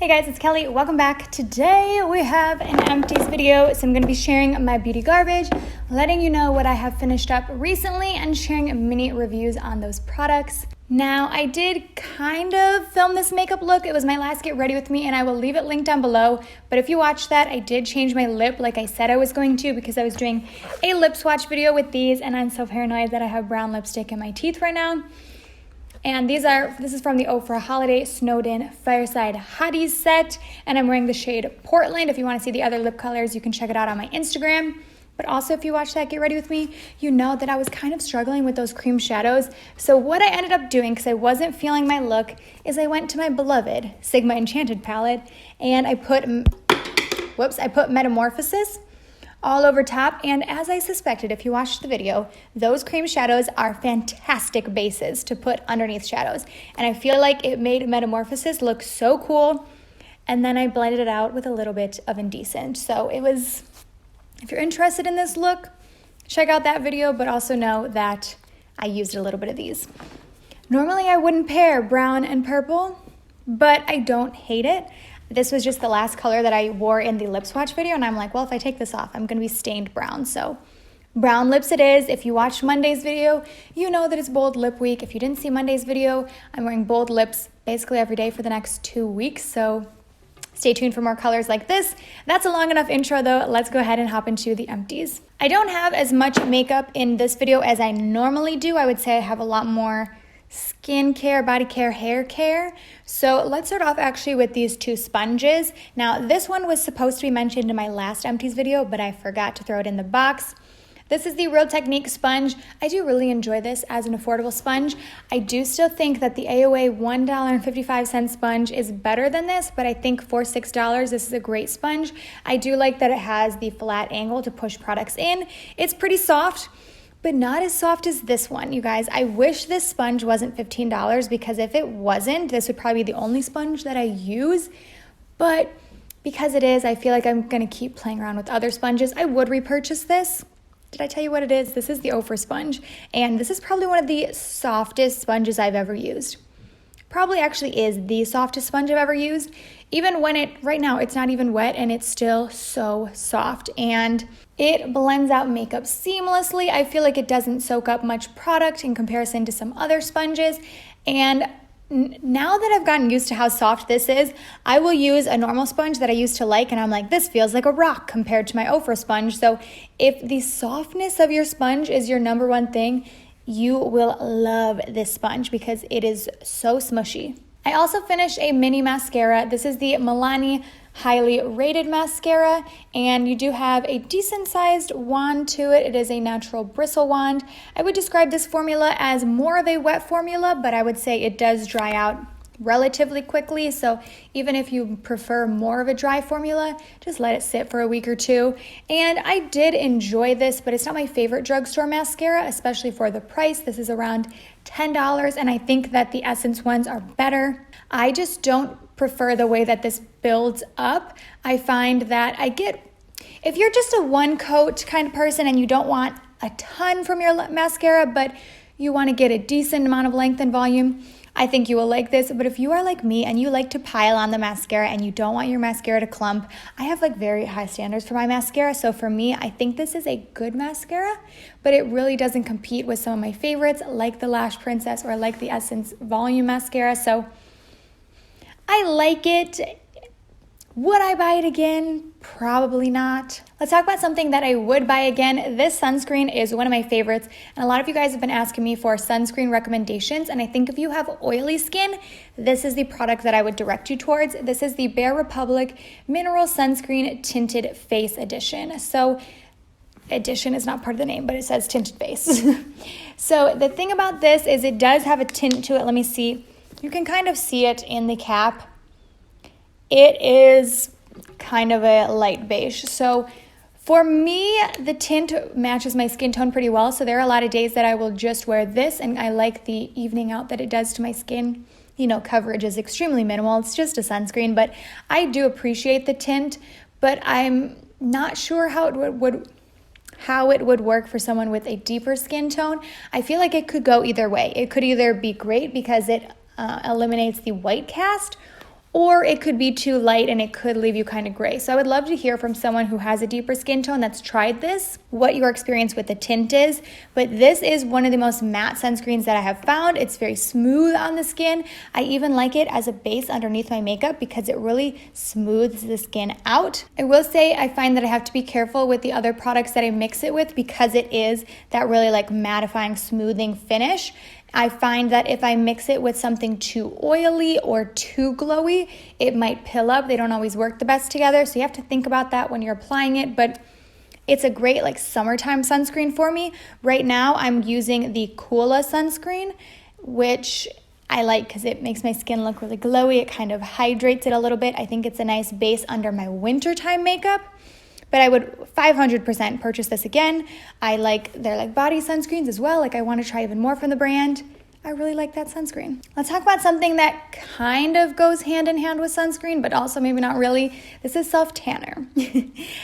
Hey guys, it's Kelly. Welcome back. Today we have an empties video, so I'm going to be sharing my beauty garbage, letting you know what I have finished up recently and sharing mini reviews on those products. Now, I did kind of film this makeup look. It was my last get ready with me, and I will leave it linked down below. But if you watch that, I did change my lip like I said I was going to because I was doing a lip swatch video with these, and I'm so paranoid that I have brown lipstick in my teeth right now. And this is from the For a Holiday Snowed In Fireside Hotties set, and I'm wearing the shade Portland. If you want to see the other lip colors, you can check it out on my Instagram. But also, if you watch that Get Ready With Me, you know that I was kind of struggling with those cream shadows. So what I ended up doing, because I wasn't feeling my look, is I went to my beloved Sigma Enchanted palette, and I put Metamorphosis all over top, and as I suspected, if you watched the video, those cream shadows are fantastic bases to put underneath shadows, and I feel like it made Metamorphosis look so cool. And then I blended it out with a little bit of Indecent. So it was, if you're interested in this look, check out that video, but also know that I used a little bit of these. Normally I wouldn't pair brown and purple, but I don't hate it. This was just the last color that I wore in the lip swatch video, and I'm like, well, if I take this off, I'm gonna be stained brown. So brown lips it is. If you watched Monday's video, you know that it's Bold Lip Week. If you didn't see Monday's video, I'm wearing bold lips basically every day for the next 2 weeks. So stay tuned for more colors like this. That's a long enough intro though. Let's go ahead and hop into the empties. I don't have as much makeup in this video as I normally do. I would say I have a lot more skin care, body care, hair care. So let's start off actually with these two sponges. Now this one was supposed to be mentioned in my last empties video, but I forgot to throw it in the box. This is the Real Technique sponge. I do really enjoy this as an affordable sponge. I do still think that the AOA $1.55 sponge is better than this, but I think for $6, this is a great sponge. I do like that it has the flat angle to push products in. It's pretty soft, but not as soft as this one, you guys. I wish this sponge wasn't $15 because if it wasn't, this would probably be the only sponge that I use. But because it is, I feel like I'm gonna keep playing around with other sponges. I would repurchase this. Did I tell you what it is? This is the Ophir sponge, and this is probably one of the softest sponges I've ever used. Probably actually is the softest sponge I've ever used. Even when right now it's not even wet and it's still so soft, and it blends out makeup seamlessly. I feel like it doesn't soak up much product in comparison to some other sponges. And now that I've gotten used to how soft this is, I will use a normal sponge that I used to like, and I'm like, this feels like a rock compared to my Ophir sponge. So if the softness of your sponge is your number one thing, you will love this sponge because it is so smushy. I also finished a mini mascara. This is the Milani Highly Rated Mascara, and you do have a decent sized wand to it. It is a natural bristle wand. I would describe this formula as more of a wet formula, but I would say it does dry out relatively quickly. So even if you prefer more of a dry formula, just let it sit for a week or two. And I did enjoy this, but it's not my favorite drugstore mascara, especially for the price. This is around $10, and I think that the Essence ones are better. I just don't prefer the way that this builds up. I find that if you're just a one coat kind of person and you don't want a ton from your mascara, but you want to get a decent amount of length and volume, I think you will like this. But if you are like me and you like to pile on the mascara and you don't want your mascara to clump, I have like very high standards for my mascara. So for me, I think this is a good mascara, but it really doesn't compete with some of my favorites like the Lash Princess or like the Essence Volume Mascara. So I like it. Would I buy it again? Probably not. Let's talk about something that I would buy again. This sunscreen is one of my favorites, and a lot of you guys have been asking me for sunscreen recommendations, and I think if you have oily skin, this is the product that I would direct you towards. This is the Bare Republic Mineral Sunscreen Tinted Face Edition. So edition is not part of the name, but it says tinted face. So the thing about this is it does have a tint to it. Let me see. You can kind of see it in the cap. It is kind of a light beige. So for me, the tint matches my skin tone pretty well. So there are a lot of days that I will just wear this, and I like the evening out that it does to my skin. You know, coverage is extremely minimal. It's just a sunscreen, but I do appreciate the tint, but I'm not sure how it would work for someone with a deeper skin tone. I feel like it could go either way. It could either be great because it eliminates the white cast, or it could be too light and it could leave you kind of gray. So I would love to hear from someone who has a deeper skin tone that's tried this, what your experience with the tint is. But this is one of the most matte sunscreens that I have found. It's very smooth on the skin. I even like it as a base underneath my makeup because it really smooths the skin out. I will say I find that I have to be careful with the other products that I mix it with because it is that really like mattifying, smoothing finish. I find that if I mix it with something too oily or too glowy, it might pill up. They don't always work the best together, so you have to think about that when you're applying it, but it's a great like summertime sunscreen for me. Right now, I'm using the Coola sunscreen, which I like because it makes my skin look really glowy. It kind of hydrates it a little bit. I think it's a nice base under my wintertime makeup. But I would 500% purchase this again. I like their like body sunscreens as well. Like I want to try even more from the brand. I really like that sunscreen. Let's talk about something that kind of goes hand in hand with sunscreen, but also maybe not really. This is self-tanner.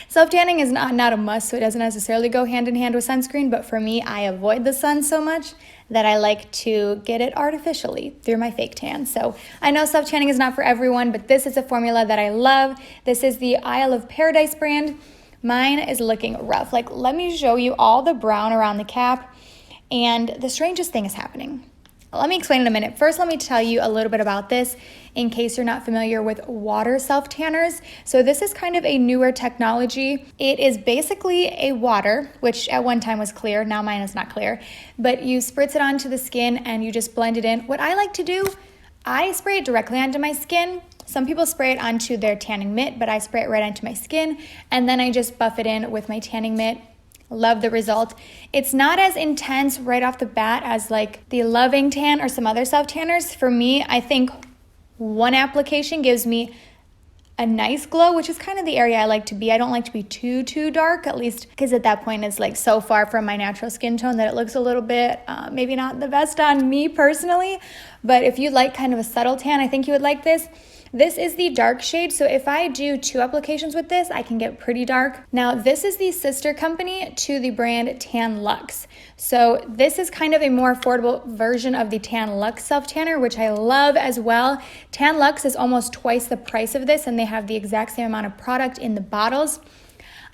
Self-tanning is not a must, so it doesn't necessarily go hand in hand with sunscreen, but for me, I avoid the sun so much that I like to get it artificially through my fake tan. So I know self-tanning is not for everyone, but this is a formula that I love. This is the Isle of Paradise brand. Mine is looking rough. Like, let me show you all the brown around the cap, and the strangest thing is happening. Let me explain in a minute. First, let me tell you a little bit about this in case you're not familiar with water self-tanners. So this is kind of a newer technology. It is basically a water, which at one time was clear. Now mine is not clear. But you spritz it onto the skin and you just blend it in. What I like to do, I spray it directly onto my skin. Some people spray it onto their tanning mitt, but I spray it right onto my skin. And then I just buff it in with my tanning mitt. Love the result. It's not as intense right off the bat as like the Loving Tan or some other self-tanners. For me, I think one application gives me a nice glow, which is kind of the area I like to be. I don't like to be too dark, at least because at that point it's like so far from my natural skin tone that it looks a little bit, maybe not the best on me personally. But if you like kind of a subtle tan, I think you would like this. This is the dark shade, so if I do 2 applications with this, I can get pretty dark. Now, this is the sister company to the brand Tan Luxe. So this is kind of a more affordable version of the Tan Luxe self-tanner, which I love as well. Tan Luxe is almost twice the price of this, and they have the exact same amount of product in the bottles.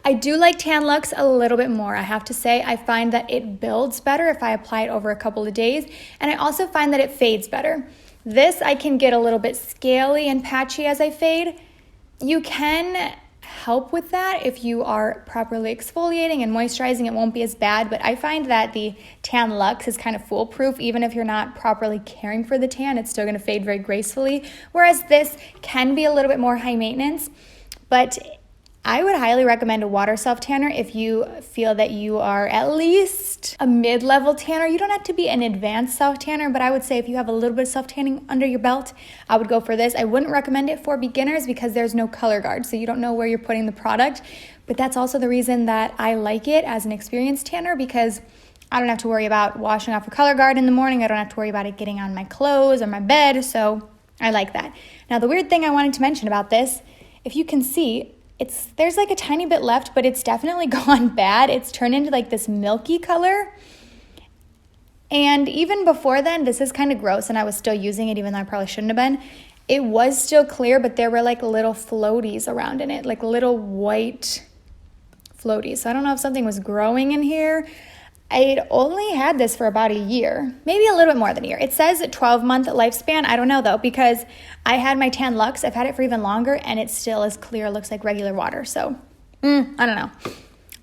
I do like Tan Luxe a little bit more, I have to say. I find that it builds better if I apply it over a couple of days, and I also find that it fades better. This I can get a little bit scaly and patchy as I fade. You can help with that if you are properly exfoliating and moisturizing. It won't be as bad, but I find that the Tan Luxe is kind of foolproof. Even if you're not properly caring for the tan, it's still going to fade very gracefully, whereas this can be a little bit more high maintenance. But I would highly recommend a water self-tanner if you feel that you are at least a mid-level tanner. You don't have to be an advanced self-tanner, but I would say if you have a little bit of self-tanning under your belt, I would go for this. I wouldn't recommend it for beginners because there's no color guard, so you don't know where you're putting the product. But that's also the reason that I like it as an experienced tanner, because I don't have to worry about washing off a color guard in the morning. I don't have to worry about it getting on my clothes or my bed, so I like that. Now, the weird thing I wanted to mention about this, if you can see, there's like a tiny bit left, but it's definitely gone bad. It's turned into like this milky color. And even before then, this is kind of gross, and I was still using it even though I probably shouldn't have been. It was still clear, but there were like little floaties around in it, like little white floaties. So I don't know if something was growing in here. I'd only had this for about a year, maybe a little bit more than a year. It says a 12-month lifespan. I don't know though, because I had my Tan Luxe. I've had it for even longer, and it still is clear. It looks like regular water. So I don't know.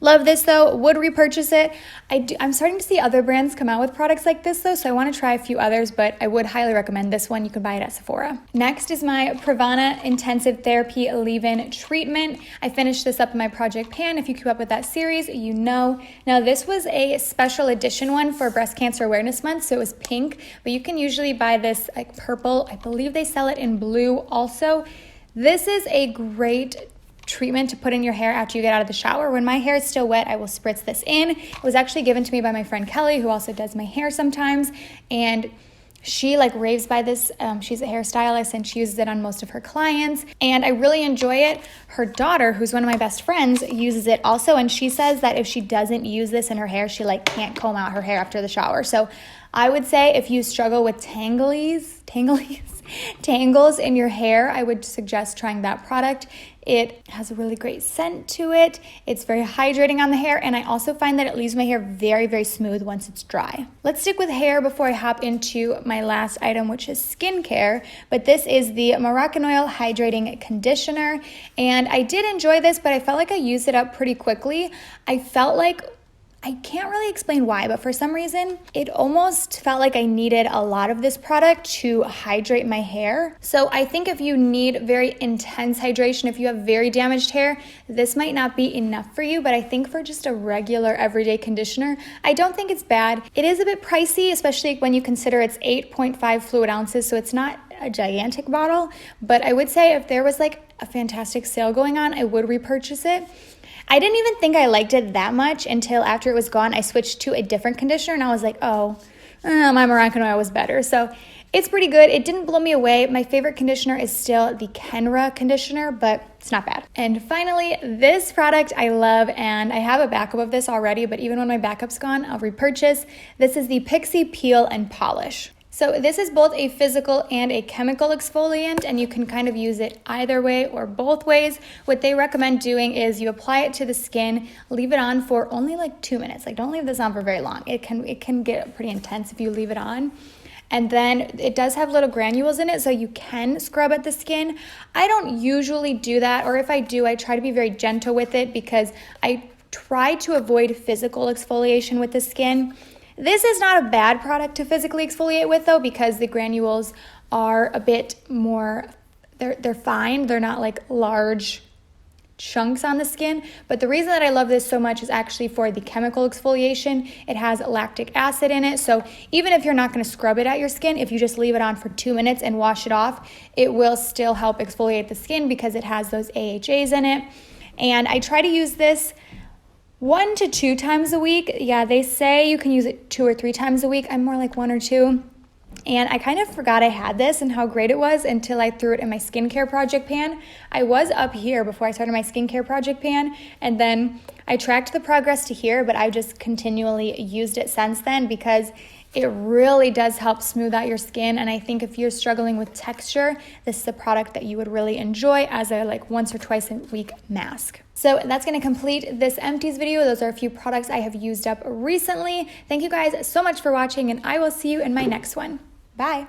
Love this though, would repurchase it. I'm starting to see other brands come out with products like this though, so I want to try a few others, but I would highly recommend this one. You can buy it at Sephora. Next is my Pravana Intensive Therapy Leave-In Treatment. I finished this up in my Project Pan. If you keep up with that series, you know. Now this was a special edition one for Breast Cancer Awareness Month, so it was pink, but you can usually buy this like purple. I believe they sell it in blue also. This is a great treatment to put in your hair after you get out of the shower. When my hair is still wet, I will spritz this in. It was actually given to me by my friend Kelly, who also does my hair sometimes, and she like raves by this. She's a hairstylist and she uses it on most of her clients, and I really enjoy it. Her daughter, who's one of my best friends, uses it also, and she says that if she doesn't use this in her hair, she like can't comb out her hair after the shower. So I would say if you struggle with tanglies, tangles in your hair, I would suggest trying that product. It has a really great scent to it. It's very hydrating on the hair, and I also find that it leaves my hair very, very smooth once it's dry. Let's stick with hair before I hop into my last item, which is skincare. But this is the Moroccan Oil Hydrating Conditioner, and I did enjoy this, but I felt like I used it up pretty quickly. I felt like, I can't really explain why, but for some reason, it almost felt like I needed a lot of this product to hydrate my hair. So I think if you need very intense hydration, if you have very damaged hair, this might not be enough for you, but I think for just a regular everyday conditioner, I don't think it's bad. It is a bit pricey, especially when you consider it's 8.5 fluid ounces, so it's not a gigantic bottle, but I would say if there was like a fantastic sale going on, I would repurchase it. I didn't even think I liked it that much until after it was gone, I switched to a different conditioner and I was like, my Moroccan Oil was better. So it's pretty good. It didn't blow me away. My favorite conditioner is still the Kenra conditioner, but it's not bad. And finally, this product I love, and I have a backup of this already, but even when my backup's gone, I'll repurchase. This is the Pixie Peel and Polish. So this is both a physical and a chemical exfoliant, and you can kind of use it either way or both ways. What they recommend doing is you apply it to the skin, leave it on for only like 2 minutes. Like, don't leave this on for very long. It can get pretty intense if you leave it on. And then it does have little granules in it, so you can scrub at the skin. I don't usually do that, or if I do, I try to be very gentle with it because I try to avoid physical exfoliation with the skin. This is not a bad product to physically exfoliate with though, because the granules are a bit more, they're fine. They're not like large chunks on the skin. But the reason that I love this so much is actually for the chemical exfoliation. It has lactic acid in it. So even if you're not going to scrub it at your skin, if you just leave it on for 2 minutes and wash it off, it will still help exfoliate the skin because it has those AHAs in it. And I try to use this 1 to 2 times a week. Yeah, they say you can use it 2 or 3 times a week. I'm more like 1 or 2. And I kind of forgot I had this and how great it was until I threw it in my skincare project pan. I was up here before I started my skincare project pan, and then I tracked the progress to here, but I've just continually used it since then because it really does help smooth out your skin. And I think if you're struggling with texture, this is a product that you would really enjoy as a like 1 or 2 a week mask. So that's going to complete this empties video. Those are a few products I have used up recently. Thank you guys so much for watching, and I will see you in my next one. Bye.